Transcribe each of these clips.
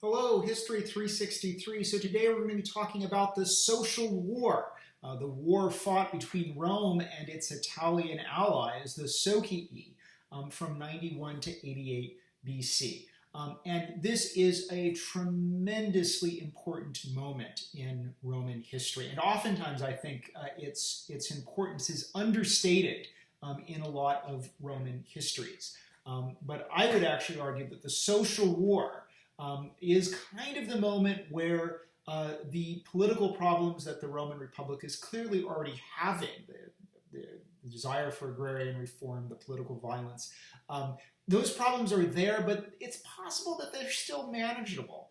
Hello, History 363. So today we're going to be talking about the Social War, the war fought between Rome and its Italian allies, the Socii, from 91 to 88 BC. And this is a tremendously important moment in Roman history. And oftentimes I think its importance is understated in a lot of Roman histories. But I would actually argue that the Social War is kind of the moment where the political problems that the Roman Republic is clearly already having, the desire for agrarian reform, the political violence, those problems are there, but it's possible that they're still manageable.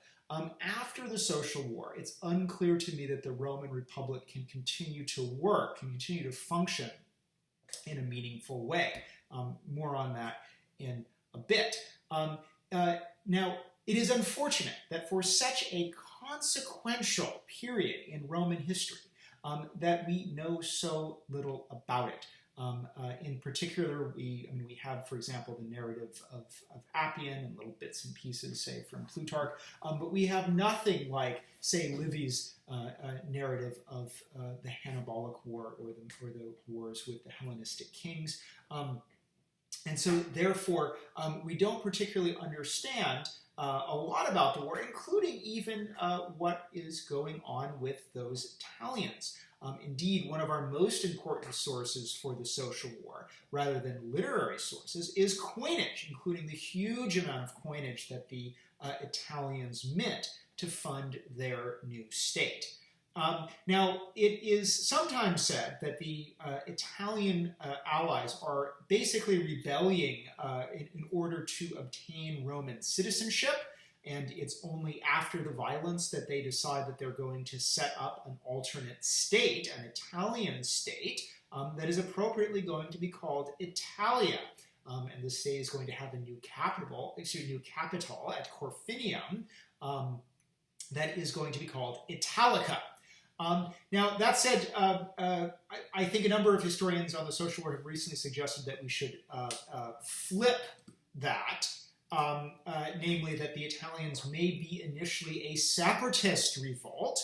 After the Social War, it's unclear to me that the Roman Republic can continue to work, can continue to function in a meaningful way. More on that in a bit. Now, it is unfortunate that for such a consequential period in Roman history that we know so little about it. In particular, we have, for example, the narrative of Appian and little bits and pieces, say, from Plutarch, but we have nothing like, say, Livy's narrative of the Hannibalic War or the wars with the Hellenistic kings. And so, therefore, we don't particularly understand a lot about the war, including even what is going on with those Italians. Indeed, one of our most important sources for the Social War, rather than literary sources, is coinage, including the huge amount of coinage that the Italians mint to fund their new state. Now, it is sometimes said that the Italian allies are basically rebelling in order to obtain Roman citizenship, and it's only after the violence that they decide that they're going to set up an alternate state, an Italian state, that is appropriately going to be called Italia. And the state is going to have a new capital at Corfinium that is going to be called Italica. Now, that said, I think a number of historians on the Social War have recently suggested that we should flip that, namely that the Italians may be initially a separatist revolt,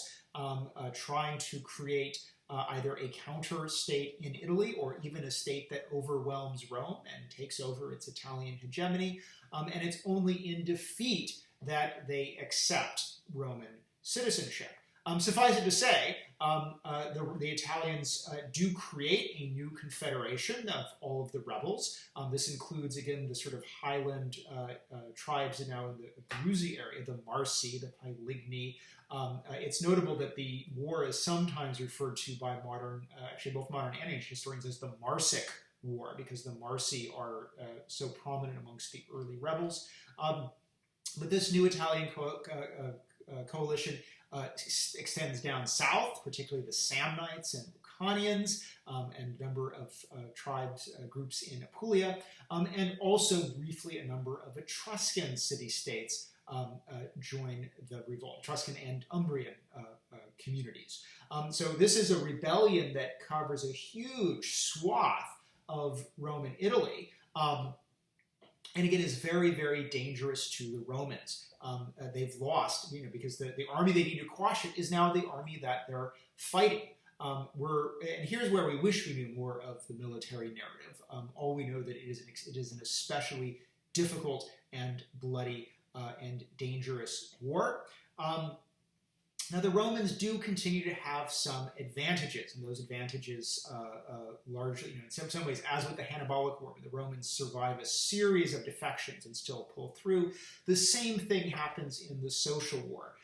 trying to create either a counter-state in Italy or even a state that overwhelms Rome and takes over its Italian hegemony, and it's only in defeat that they accept Roman citizenship. Suffice it to say, the Italians do create a new confederation of all of the rebels. This includes, again, the sort of highland tribes now in the Abruzzi area, the Marsi, the Paeligni. It's notable that the war is sometimes referred to by actually both modern and ancient historians as the Marsik War, because the Marsi are so prominent amongst the early rebels. But this new Italian coalition extends down south, particularly the Samnites and Lucanians, and a number of tribes, groups in Apulia, and also briefly a number of Etruscan city-states join the revolt, Etruscan and Umbrian communities. So this is a rebellion that covers a huge swath of Roman Italy, and again is very, very dangerous to the Romans. They've lost, because the army they need to quash it is now the army that they're fighting. And here's where we wish we knew more of the military narrative. All we know that it is an especially difficult and bloody and dangerous war. Now, the Romans do continue to have some advantages, and those advantages largely, in some ways, as with the Hannibalic War, where the Romans survive a series of defections and still pull through, the same thing happens in the Social War.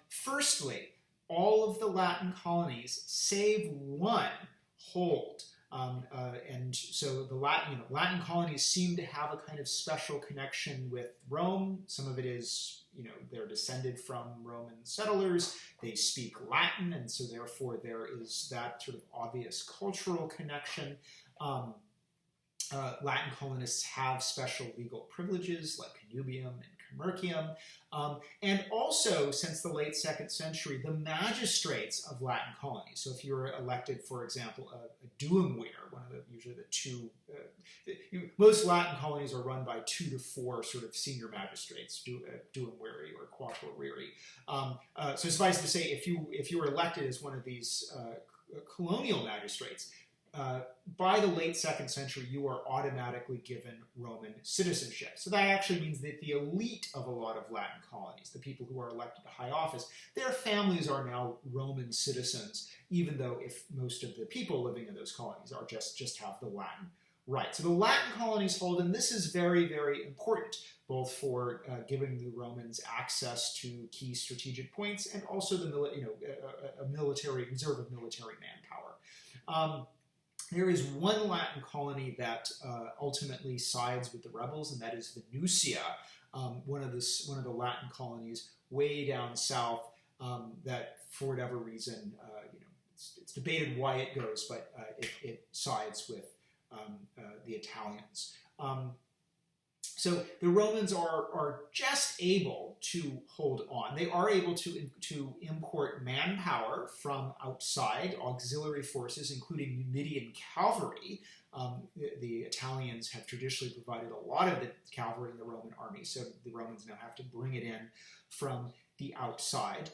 Firstly, all of the Latin colonies, save one, hold. And so the Latin colonies seem to have a kind of special connection with Rome. Some of it is, they're descended from Roman settlers. They speak Latin, and so therefore there is that sort of obvious cultural connection. Latin colonists have special legal privileges like connubium and commercium. And also, since the late 2nd century, the magistrates of Latin colonies. So if you were elected, for example, a duumvir, usually the two, most Latin colonies are run by 2 to 4 sort of senior magistrates, duumviri or quattuorviri. So suffice to say, if you were elected as one of these colonial magistrates, by the late 2nd century, you are automatically given Roman citizenship. So that actually means that the elite of a lot of Latin colonies, the people who are elected to high office, their families are now Roman citizens, even though if most of the people living in those colonies are just have the Latin right. So the Latin colonies hold, and this is very, very important, both for giving the Romans access to key strategic points and also the a military reserve of military manpower. There is one Latin colony that ultimately sides with the rebels, and that is Venusia, one of the Latin colonies way down south that, for whatever reason, it's debated why it goes, but it sides with the Italians. So the Romans are just able to hold on. They are able to import manpower from outside, auxiliary forces, including Numidian cavalry. The Italians have traditionally provided a lot of the cavalry in the Roman army, so the Romans now have to bring it in from the outside.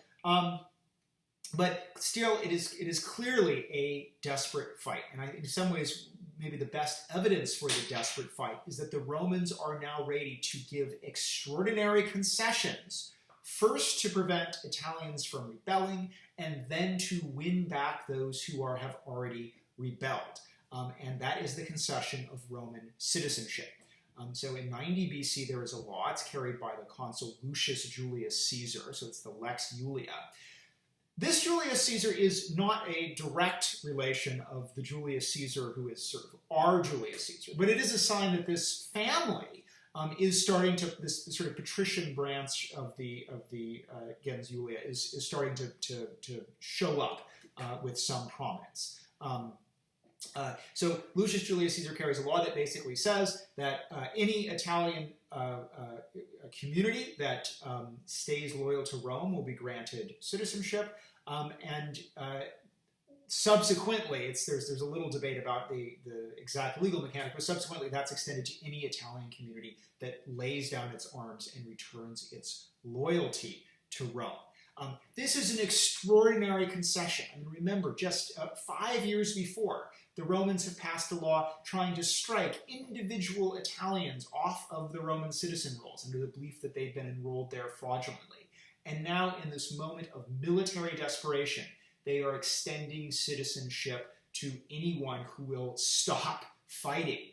But still, it is clearly a desperate fight. And in some ways, maybe the best evidence for the desperate fight is that the Romans are now ready to give extraordinary concessions, first to prevent Italians from rebelling, and then to win back those who have already rebelled. And that is the concession of Roman citizenship. So in 90 BC, there is a law. It's carried by the consul Lucius Julius Caesar, so it's the Lex Julia. This Julius Caesar is not a direct relation of the Julius Caesar who is sort of our Julius Caesar, but it is a sign that this family is starting to, this sort of patrician branch of the gens Julia is starting to show up with some prominence. So Lucius Julius Caesar carries a law that basically says that any Italian community that stays loyal to Rome will be granted citizenship, and subsequently, there's a little debate about the exact legal mechanic, but subsequently that's extended to any Italian community that lays down its arms and returns its loyalty to Rome. This is an extraordinary concession. I mean, remember, just 5 years before, the Romans have passed a law trying to strike individual Italians off of the Roman citizen rolls under the belief that they'd been enrolled there fraudulently. And now, in this moment of military desperation, they are extending citizenship to anyone who will stop fighting.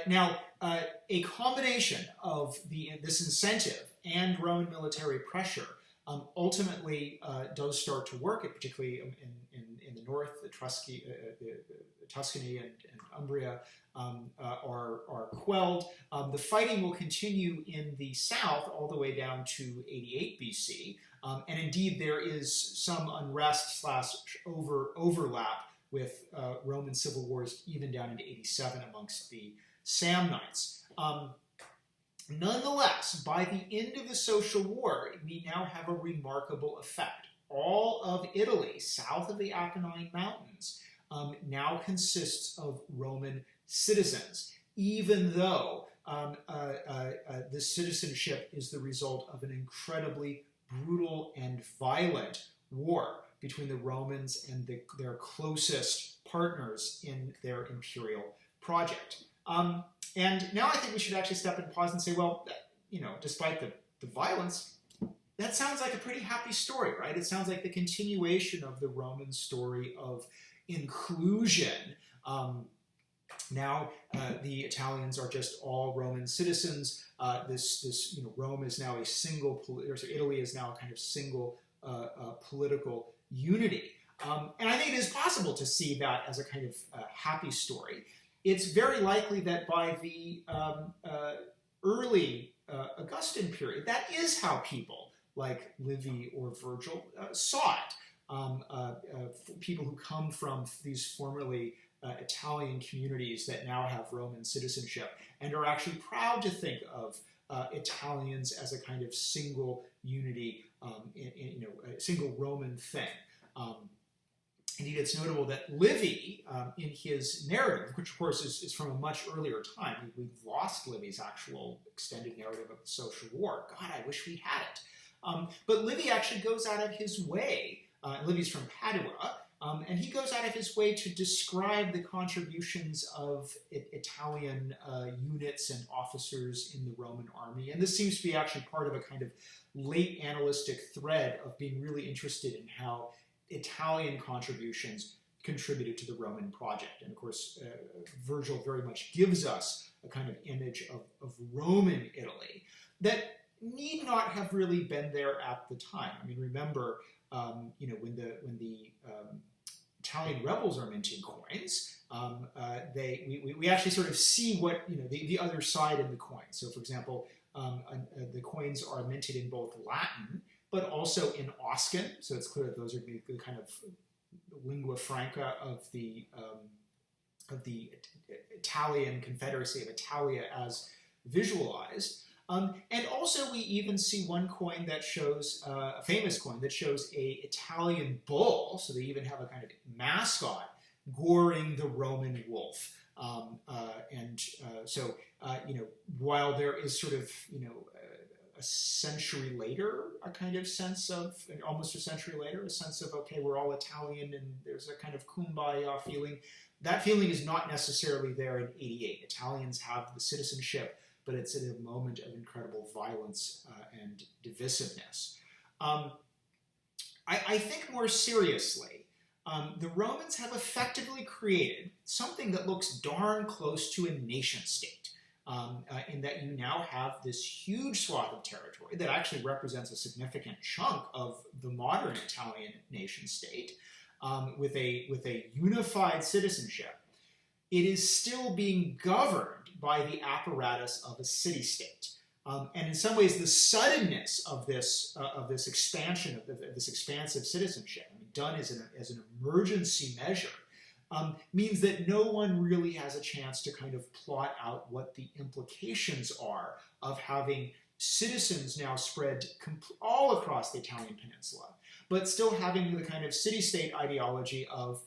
Now, a combination of this incentive and Roman military pressure ultimately does start to work, particularly in the north. The Tuscany and Umbria are quelled. The fighting will continue in the south all the way down to 88 BC. And indeed, there is some unrest / overlap with Roman civil wars even down into 87 amongst the Samnites. Nonetheless, by the end of the Social War, we now have a remarkable effect. All of Italy, south of the Apennine Mountains, now consists of Roman citizens, even though this citizenship is the result of an incredibly brutal and violent war between the Romans and their closest partners in their imperial project. And now I think we should actually step and pause and say, well, despite the violence, that sounds like a pretty happy story, right? It sounds like the continuation of the Roman story of inclusion. Now the Italians are just all Roman citizens. Rome is now a single, Italy is now a kind of single political unity. And I think it is possible to see that as a kind of happy story. It's very likely that by the early Augustan period, that is how people like Livy or Virgil saw it. People who come from these formerly Italian communities that now have Roman citizenship and are actually proud to think of Italians as a kind of single unity, a single Roman thing. Indeed, it's notable that Livy, in his narrative, which of course is from a much earlier time, we've lost Livy's actual extended narrative of the social war. God, I wish we had it. But Livy actually goes out of his way, Livy's from Padua, and he goes out of his way to describe the contributions of Italian units and officers in the Roman army. And this seems to be actually part of a kind of late annalistic thread of being really interested in how Italian contributions contributed to the Roman project. And of course, Virgil very much gives us a kind of image of Roman Italy that need not have really been there at the time. I mean, remember, when the Italian rebels are minting coins, we actually sort of see what the other side in the coin. So, for example, the coins are minted in both Latin, but also in Oscan. So it's clear that those are the kind of lingua franca of the Italian Confederacy of Italia as visualized. And also we even see one coin that shows, a famous coin that shows a Italian bull, so they even have a kind of mascot, goring the Roman wolf. So while there is sort of, a century later, a kind of sense of, almost a century later, a sense of, okay, we're all Italian and there's a kind of kumbaya feeling. That feeling is not necessarily there in 88. Italians have the citizenship, but it's in a moment of incredible violence and divisiveness. I think more seriously, the Romans have effectively created something that looks darn close to a nation state. In that you now have this huge swath of territory that actually represents a significant chunk of the modern Italian nation state, with a unified citizenship. It is still being governed by the apparatus of a city-state. And in some ways, the suddenness of this expansion, of this expansive citizenship, done as an emergency measure, means that no one really has a chance to kind of plot out what the implications are of having citizens now spread all across the Italian peninsula, but still having the kind of city-state ideology of,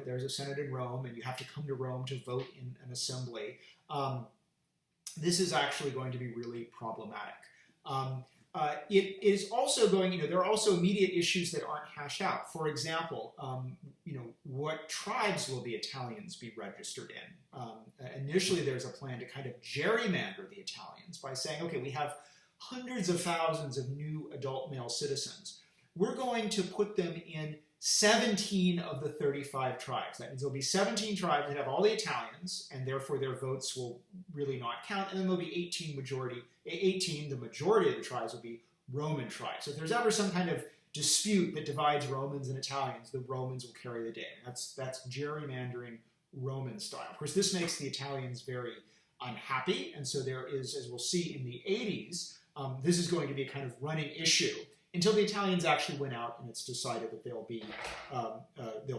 there's a Senate in Rome and you have to come to Rome to vote in an assembly. This is actually going to be really problematic. It is also going, there are also immediate issues that aren't hashed out. For example, what tribes will the Italians be registered in? Initially, there's a plan to kind of gerrymander the Italians by saying, okay, we have hundreds of thousands of new adult male citizens. We're going to put them in 17 of the 35 tribes. That means there'll be 17 tribes that have all the Italians, and therefore their votes will really not count. And then there'll be 18, the majority of the tribes will be Roman tribes. So if there's ever some kind of dispute that divides Romans and Italians, the Romans will carry the day. That's gerrymandering Roman style. Of course, this makes the Italians very unhappy, and so there is, as we'll see in the 80s, this is going to be a kind of running issue until the Italians actually went out and it's decided that they'll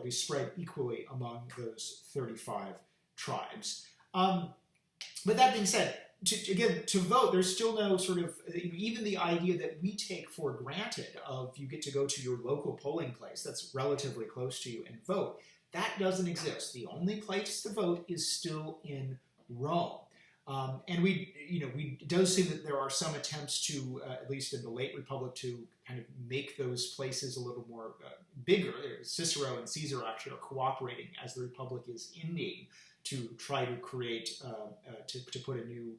be spread equally among those 35 tribes. But that being said, to vote, there's still no sort of, even the idea that we take for granted of you get to go to your local polling place that's relatively close to you and vote, that doesn't exist. The only place to vote is still in Rome. And it does seem that there are some attempts to, at least in the late Republic, to kind of make those places a little more bigger. Cicero and Caesar actually are cooperating as the Republic is ending to try to create, to put a new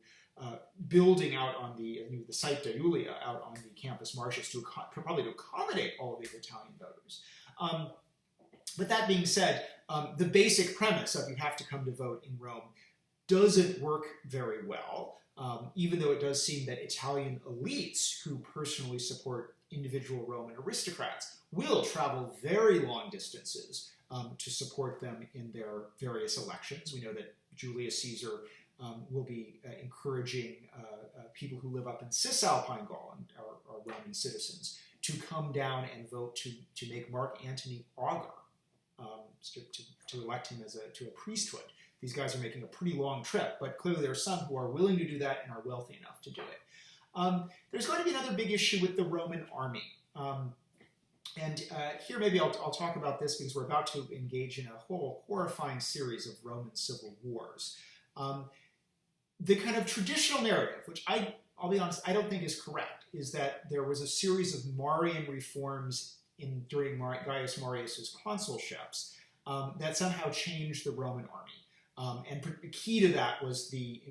building out on the Site Julia out on the Campus Martius probably to accommodate all of these Italian voters. But that being said, the basic premise of you have to come to vote in Rome doesn't work very well, even though it does seem that Italian elites who personally support individual Roman aristocrats will travel very long distances to support them in their various elections. We know that Julius Caesar will be encouraging people who live up in Cisalpine Gaul and are Roman citizens to come down and vote to make Mark Antony augur, to elect him to a priesthood. These guys are making a pretty long trip, but clearly there are some who are willing to do that and are wealthy enough to do it. There's going to be another big issue with the Roman army. Here maybe I'll talk about this because we're about to engage in a whole horrifying series of Roman civil wars. The kind of traditional narrative, which I'll be honest, I don't think is correct, is that there was a series of Marion reforms during Gaius Marius's consulships that somehow changed the Roman army. And the key to that was the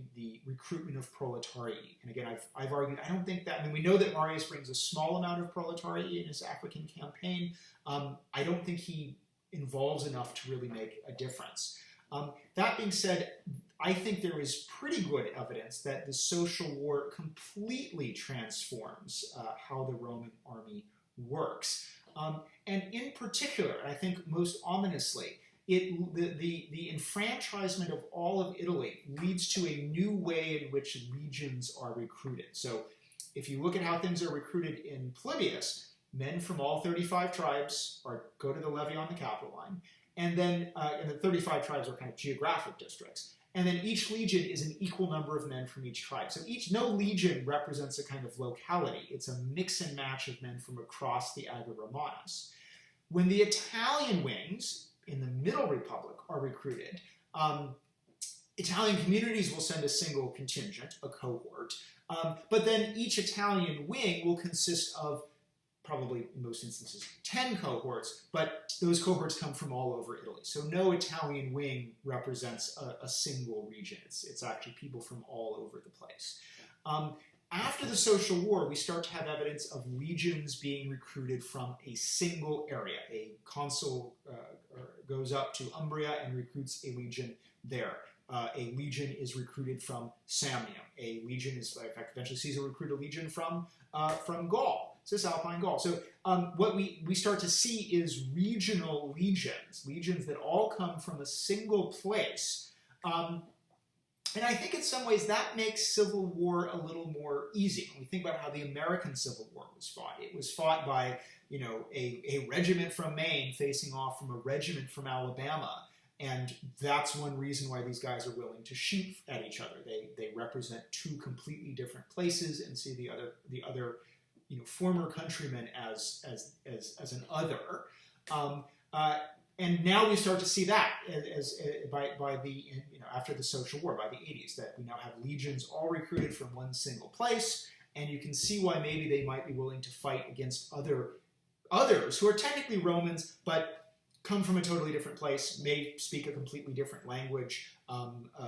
recruitment of proletariat. And again, I've argued, I don't think that, I mean, we know that Marius brings a small amount of proletariat in his African campaign. I don't think he involves enough to really make a difference. That being said, I think there is pretty good evidence that the social war completely transforms how the Roman army works. And in particular, I think most ominously, the enfranchisement of all of Italy leads to a new way in which legions are recruited. So if you look at how things are recruited in Polybius, men from all 35 tribes go to the levy on the capital line, and then and the 35 tribes are kind of geographic districts. And then each legion is an equal number of men from each tribe. So no legion represents a kind of locality. It's a mix and match of men from across the Ager Romanus. When the Italian wings in the Middle Republic are recruited, Italian communities will send a single contingent, a cohort, but then each Italian wing will consist of probably in most instances 10 cohorts, but those cohorts come from all over Italy. So no Italian wing represents a single region. It's actually people from all over the place. After the social war, we start to have evidence of legions being recruited from a single area. A consul goes up to Umbria and recruits a legion there. A legion is recruited from Samnium. A legion is, in fact, eventually Caesar recruited a legion from Gaul, Cisalpine Gaul. So what we start to see is regional legions that all come from a single place. And I think in some ways that makes civil war a little more easy. When we think about how the American Civil War was fought, it was fought by a regiment from Maine facing off from a regiment from Alabama. And that's one reason why these guys are willing to shoot at each other. They represent two completely different places and see the other former countrymen as an other. And now we start to see that by the after the social war, by the 80s, that we now have legions all recruited from one single place, and you can see why maybe they might be willing to fight against others who are technically Romans, but come from a totally different place, may speak a completely different language,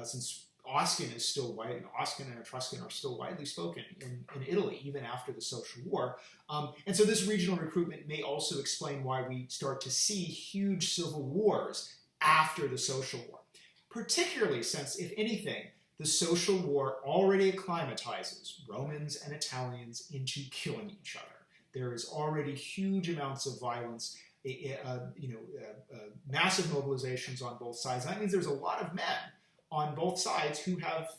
since Oscan and Etruscan are still widely spoken in Italy, even after the social war. And so this regional recruitment may also explain why we start to see huge civil wars after the social war, particularly since, if anything, the social war already acclimatizes Romans and Italians into killing each other. There is already huge amounts of violence, massive mobilizations on both sides. That means there's a lot of men on both sides who have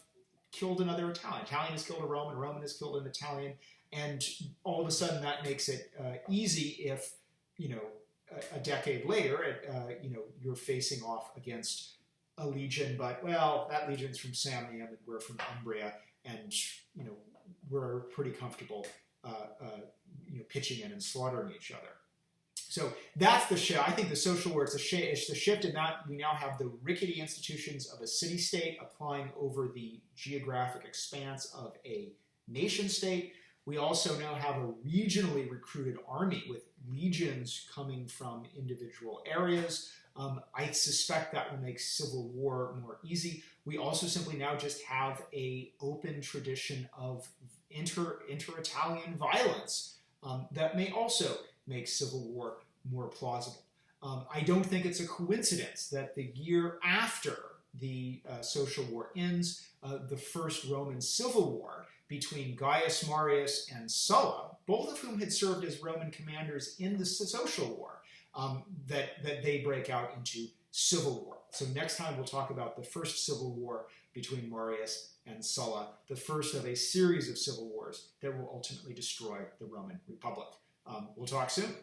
killed another Italian. Italian has killed a Roman, Roman has killed an Italian, and all of a sudden that makes it easy if, a decade later, you're facing off against a legion, but, well, that legion's from Samnium and we're from Umbria, and, we're pretty comfortable, pitching in and slaughtering each other. So that's the shift. I think the social war, it's the shift in that we now have the rickety institutions of a city-state applying over the geographic expanse of a nation-state. We also now have a regionally recruited army with legions coming from individual areas. I suspect that will make civil war more easy. We also simply now just have an open tradition of inter-Italian violence that may also make civil war more plausible. I don't think it's a coincidence that the year after the social war ends, the First Roman Civil War between Gaius Marius and Sulla, both of whom had served as Roman commanders in the social war, that they break out into civil war. So next time we'll talk about the first civil war between Marius and Sulla, the first of a series of civil wars that will ultimately destroy the Roman Republic. We'll talk soon.